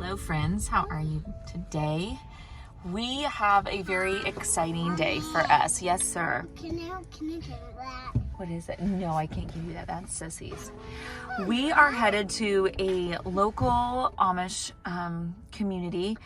Hello friends, how are you today? We have a very exciting day for us. Yes, sir. Can you give that? What is it? No, I can't give you that. That's Sissy's. We are headed to a local Amish community.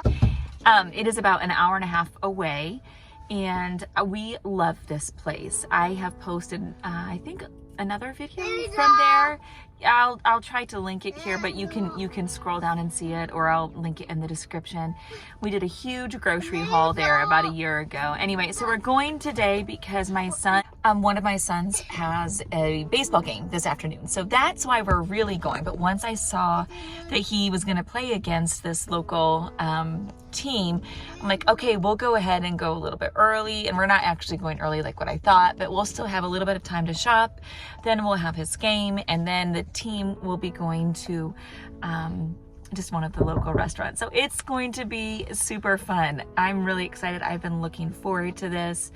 It is about an hour and a half away, and we love this place. I have posted, I think, another video from there. I'll try to link it here, but you can scroll down and see it, or I'll link it in the description. We did a huge grocery haul there about a year ago. Anyway, so we're going today because my son, one of my sons has a baseball game this afternoon. So that's why we're really going. But once I saw that he was going to play against this local team, I'm like, okay, we'll go ahead and go a little bit early. And we're not actually going early like what I thought, but we'll still have a little bit of time to shop. Then we'll have his game, and then the team will be going to just one of the local restaurants. So it's going to be super fun. I'm really excited. I've been looking forward to this.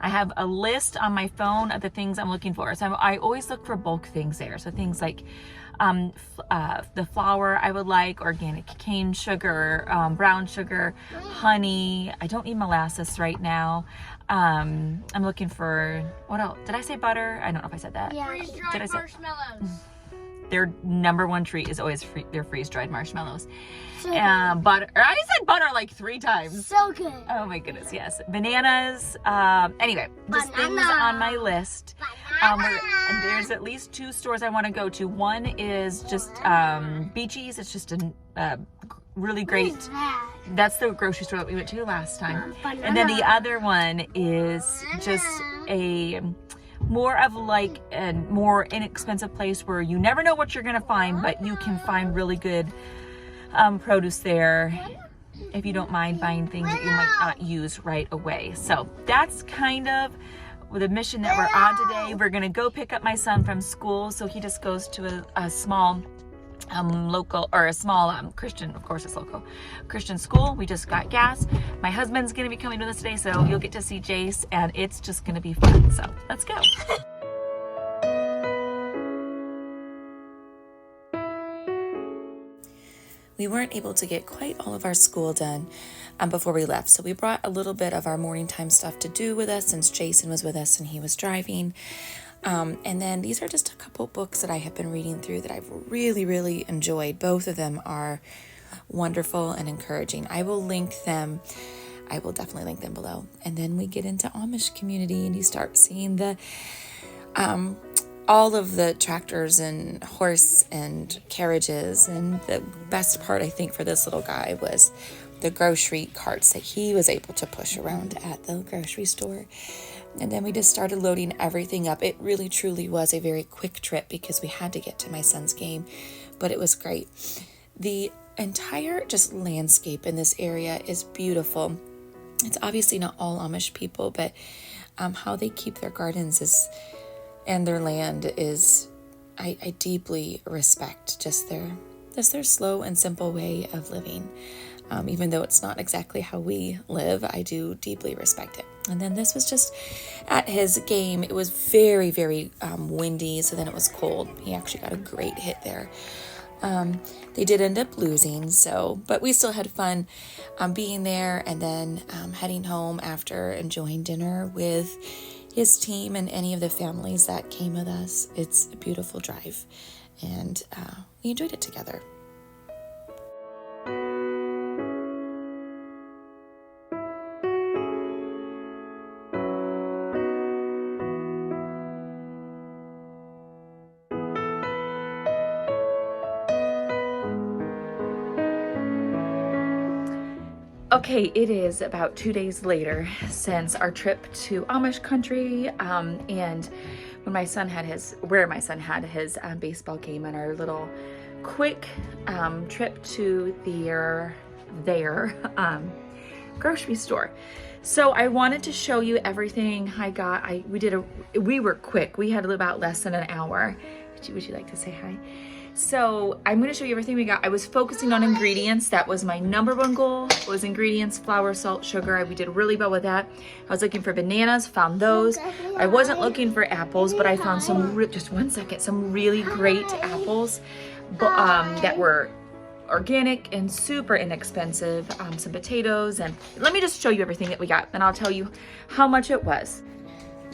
I have a list on my phone of the things I'm looking for. So I always look for bulk things there. So things like the flour I would like, organic cane sugar, brown sugar, honey. I don't need molasses right now. I'm looking for, what else? Did I say butter? I don't know if I said that. Yeah. Freeze-dried marshmallows. Their number one treat is always their freeze-dried marshmallows. So Butter. I said butter like 3 times. So good. Oh my goodness, yes. Bananas. Anyway, just things Banana. on my list. And there's at least 2 stores I want to go to. One is just Beachy's. It's just a really great. What is that? That's the grocery store that we went to last time. Banana. And then the other one is just a more of like a more inexpensive place where you never know what you're gonna find, but you can find really good produce there if you don't mind buying things that you might not use right away. So that's kind of the mission that we're on today. We're gonna go pick up my son from school. So he just goes to a small local, or a small Christian, of course it's local, Christian school. We just got gas. My husband's gonna be coming with us today, so you'll get to see Jace, and it's just gonna be fun. So let's go. We weren't able to get quite all of our school done before we left, so we brought a little bit of our morning time stuff to do with us since Jason was with us and he was driving. And then these are just a couple books that I have been reading through that I've really enjoyed. Both of them are wonderful and encouraging. I will definitely link them below. And then we get into Amish community and you start seeing the all of the tractors and horse and carriages. And the best part, I think, for this little guy was the grocery carts that he was able to push around at the grocery store. And then we just started loading everything up. It really truly was a very quick trip because we had to get to my son's game, but it was great. The entire just landscape in this area is beautiful. It's obviously not all Amish people, but how they keep their gardens and their land is, I deeply respect just their slow and simple way of living. Even though it's not exactly how we live, I do deeply respect it. And then this was just at his game. It was very windy, so then it was cold. He actually got a great hit there. They did end up losing, but we still had fun being there, and then heading home after enjoying dinner with his team and any of the families that came with us. It's a beautiful drive, and we enjoyed it together. Okay, it is about 2 days later since our trip to Amish country, and when my son had his baseball game, and our little quick trip to their grocery store. So I wanted to show you everything I got. We were quick. We had about less than an hour. Would you like to say hi? So I'm going to show you everything we got. I was focusing on ingredients. That was my number one goal, was ingredients, flour, salt, sugar. We did really well with that. I was looking for bananas, found those. I wasn't looking for apples, but I found some really great apples that were organic and super inexpensive. Some potatoes, and let me just show you everything that we got, and I'll tell you how much it was.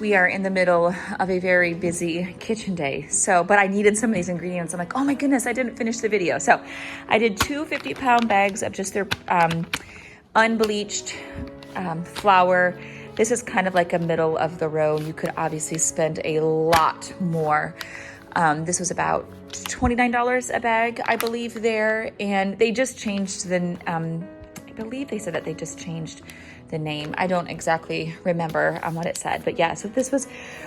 We are in the middle of a very busy kitchen day. But I needed some of these ingredients. I'm like, oh my goodness, I didn't finish the video. So I did 2 50-pound bags of just their unbleached flour. This is kind of like a middle of the road. You could obviously spend a lot more. This was about $29 a bag, I believe there. And they just changed I believe they said that they just changed the name. I don't exactly remember what it said, but yeah, so this was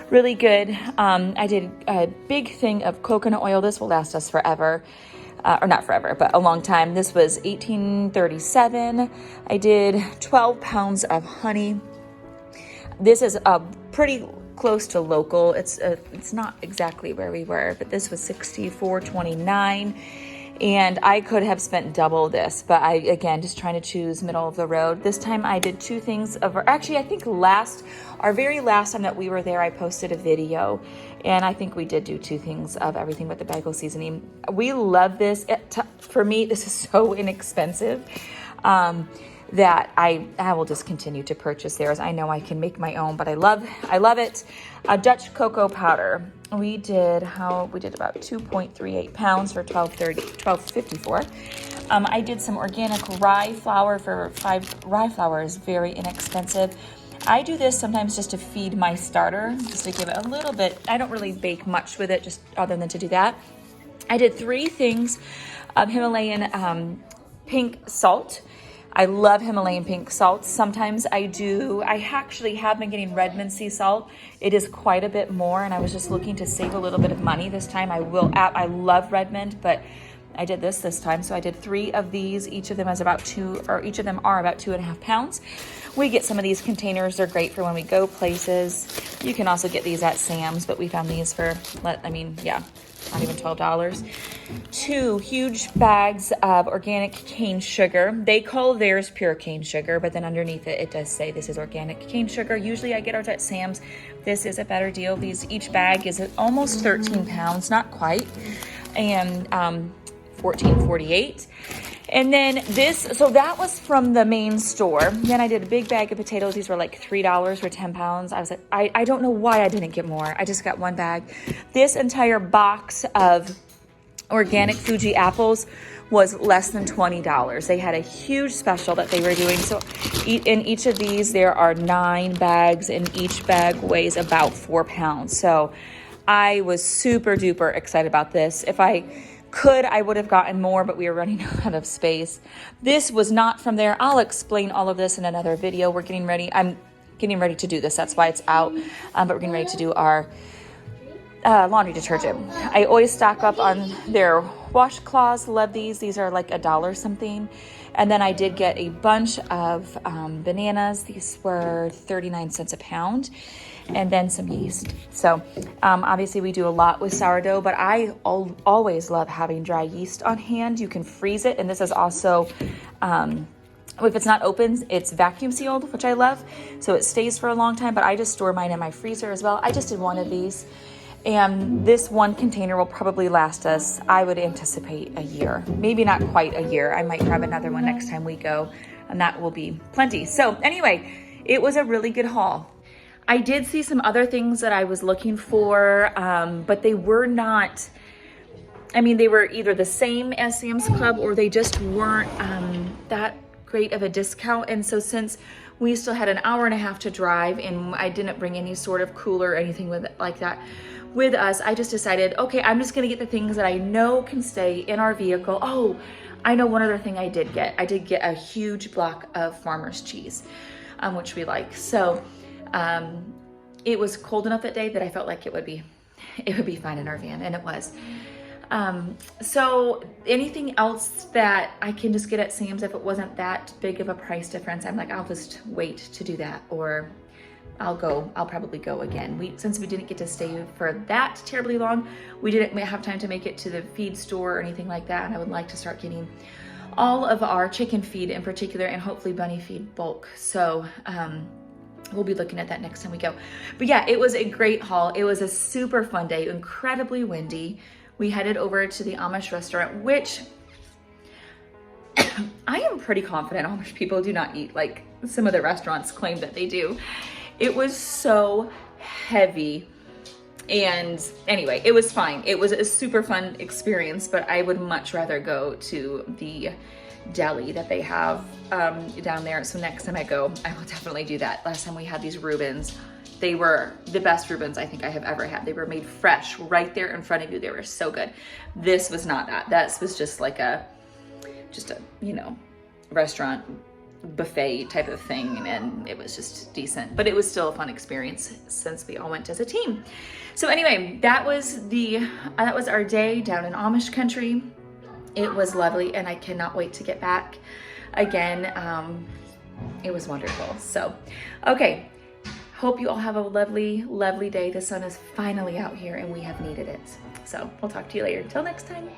really good. I did a big thing of coconut oil. This will last us forever, or not forever, but a long time. This was $18.37. I did 12 pounds of honey. This is pretty close to local. It's not exactly where we were, but this was $64.29. And I could have spent double this, but again, just trying to choose middle of the road. This time I did 2 things actually, I think our very last time that we were there, I posted a video, and I think we did do 2 things of everything but the bagel seasoning. We love this. For me, this is so inexpensive that I will just continue to purchase theirs. I know I can make my own, but I love it. Dutch cocoa powder. We did about 2.38 pounds for $12.54. I did some organic rye flour for rye flour is very inexpensive. I do this sometimes just to feed my starter, just to give it a little bit. I don't really bake much with it, just other than to do that. I did 3 things of Himalayan pink salt. I love Himalayan pink salt. Sometimes I actually have been getting Redmond sea salt. It is quite a bit more, and I was just looking to save a little bit of money this time. I love Redmond, but I did this time. So I did 3 of these. Each of them are about 2.5 pounds. We get some of these containers. They're great for when we go places. You can also get these at Sam's, but we found these for, not even $12. 2 huge bags of organic cane sugar. They call theirs pure cane sugar, but then underneath it does say this is organic cane sugar. Usually I get ours at Sam's. This is a better deal. Each bag is almost 13 pounds, not quite, and $14.48. And then so that was from the main store. Then I did a big bag of potatoes. These were like $3 for 10 pounds. I was like, I don't know why I didn't get more. I just got 1 bag. This entire box of organic Fuji apples was less than $20. They had a huge special that they were doing. So in each of these, there are 9 bags, and each bag weighs about 4 pounds. So I was super duper excited about this. If I could, I would have gotten more, but we were running out of space. This was not from there. I'll explain all of this in another video. I'm getting ready to do this. That's why it's out. But we're getting ready to do our laundry detergent. I always stock up on their washcloths. Love these. These are like $1 something. And then I did get a bunch of bananas. These were 39 cents a pound. And then some yeast. So obviously we do a lot with sourdough, but I always love having dry yeast on hand. You can freeze it, and this is also, if it's not open, it's vacuum sealed, which I love. So it stays for a long time, but I just store mine in my freezer as well. I just did 1 of these, and this 1 container will probably last us, I would anticipate, a year. Maybe not quite a year. I might grab another one next time we go, and that will be plenty. So anyway, it was a really good haul. I did see some other things that I was looking for, but they were not, they were either the same as Sam's Club, or they just weren't that great of a discount. And so since we still had an hour and a half to drive, and I didn't bring any sort of cooler or anything like that with us, I just decided, okay, I'm just gonna get the things that I know can stay in our vehicle. Oh, I know one other thing I did get. I did get a huge block of farmer's cheese, which we like. So it was cold enough that day that I felt like it would be fine in our van, and it was. So anything else that I can just get at Sam's, if it wasn't that big of a price difference, I'm like, I'll just wait to do that, or I'll probably go again. Since we didn't get to stay for that terribly long, we didn't have time to make it to the feed store or anything like that, and I would like to start getting all of our chicken feed in particular, and hopefully bunny feed bulk. So we'll be looking at that next time we go. But yeah, it was a great haul. It was a super fun day, incredibly windy. We headed over to the Amish restaurant, which I am pretty confident Amish people do not eat like some of the restaurants claim that they do. It was so heavy. And anyway, it was fine. It was a super fun experience, but I would much rather go to the deli that they have down there. So next time I go, I will definitely do that. Last time we had these Reubens, they were the best Reubens I think I have ever had. They were made fresh right there in front of you. They were so good. This was not that. That was just like just a, you know, restaurant buffet type of thing, and it was just decent, but it was still a fun experience since we all went as a team. So anyway, that was our day down in Amish country. It was lovely, and I cannot wait to get back again. It was wonderful. So, okay, hope you all have a lovely, lovely day. The sun is finally out here, and we have needed it. So we'll talk to you later. Until next time.